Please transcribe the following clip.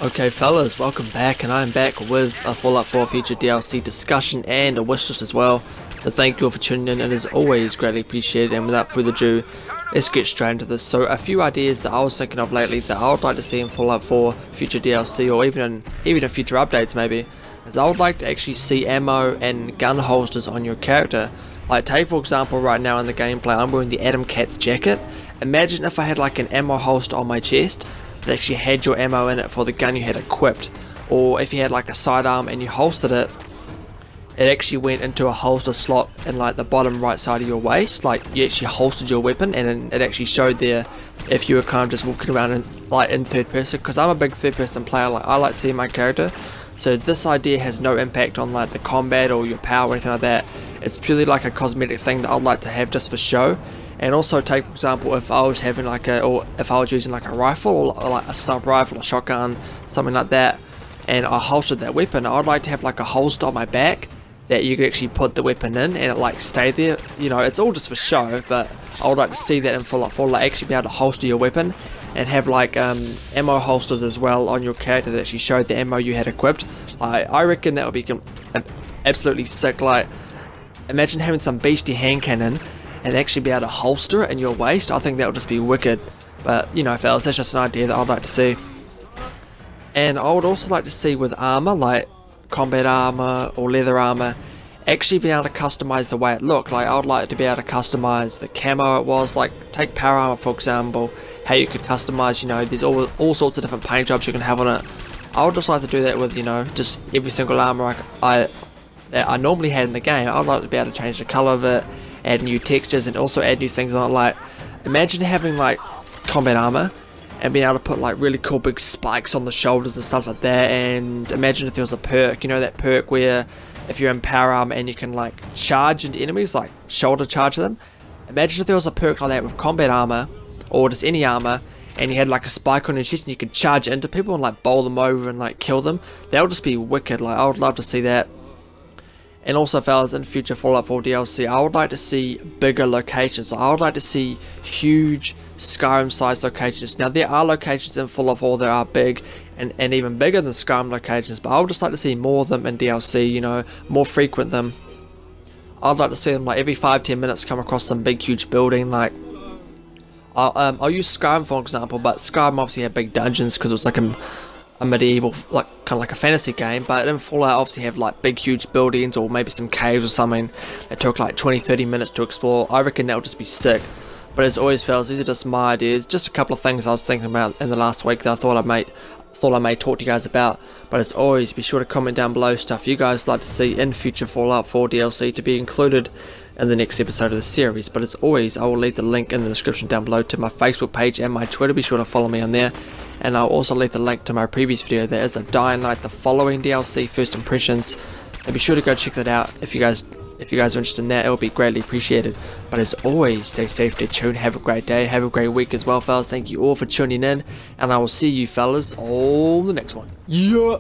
Okay fellas, welcome back, and I'm back with a Fallout 4 Future DLC discussion and a wishlist as well. So thank you all for tuning in, and as always greatly appreciated, and without further ado, let's get straight into this. So a few ideas that I was thinking of lately that I would like to see in Fallout 4 Future DLC, or even in future updates maybe, is I would like to actually see ammo and gun holsters on your character. Like take for example right now in the gameplay I'm wearing the Adam Cat's jacket. Imagine if I had like an ammo holster on my chest that actually had your ammo in it for the gun you had equipped, or if you had like a sidearm and you holstered it, it actually went into a holster slot in like the bottom right side of your waist, like you actually holstered your weapon, and it actually showed there if you were kind of just walking around in third person, because I'm a big third person player. Like I like seeing my character, so this idea has no impact on like the combat or your power or anything like that. It's purely like a cosmetic thing that I'd like to have just for show. And also take for example if I was having like if I was using like a rifle or like a sniper rifle, a shotgun, something like that, and I holstered that weapon, I'd like to have like a holster on my back that you could actually put the weapon in and it like stay there. You know, it's all just for show, but I would like to see that in Fallout 4, like actually be able to holster your weapon and have like ammo holsters as well on your character that actually showed the ammo you had equipped. Like I reckon that would be absolutely sick. Like imagine having some beastie hand cannon and actually be able to holster it in your waist. I think that would just be wicked. But you know fellas, that's just an idea that I'd like to see. And I would also like to see with armor, like combat armor or leather armor, actually be able to customize the way it looked. Like I would like to be able to customize the camo it was. Like take power armor for example, how you could customize, you know, there's all sorts of different paint jobs you can have on it. I would just like to do that with, you know, just every single armor that I normally had in the game. I'd like to be able to change the color of it, add new textures, and also add new things on it. Like imagine having like combat armor and being able to put like really cool big spikes on the shoulders and stuff like that. And imagine if there was a perk, you know, that perk where if you're in power armor and you can like charge into enemies, like shoulder charge them. Imagine if there was a perk like that with combat armor or just any armor, and you had like a spike on your chest and you could charge into people and like bowl them over and like kill them. That would just be wicked. Like I would love to see that. And also fellas, in future Fallout 4 DLC, I would like to see bigger locations. So I would like to see huge Skyrim sized locations. Now there are locations in Fallout 4 that are big and even bigger than Skyrim locations, but I would just like to see more of them in DLC, you know, more frequent them. I'd like to see them like every 5-10 minutes come across some big huge building. Like I'll use Skyrim for example, but Skyrim obviously had big dungeons because it was like a medieval, like kind of like a fantasy game, but in Fallout obviously have like big huge buildings or maybe some caves or something that took like 20-30 minutes to explore. I reckon that would just be sick. But as always fellas, these are just my ideas, just a couple of things I was thinking about in the last week that I thought I may talk to you guys about. But as always, be sure to comment down below stuff you guys like to see in future Fallout 4 DLC to be included in the next episode of the series. But as always, I will leave the link in the description down below to my Facebook page and my Twitter. Be sure to follow me on there. And I'll also leave the link to my previous video. There is a Dying Light the Following DLC First Impressions, so be sure to go check that out if you guys are interested in that. It will be greatly appreciated. But as always, stay safe, stay tuned, have a great day, have a great week as well fellas. Thank you all for tuning in, and I will see you fellas on the next one. Yeah.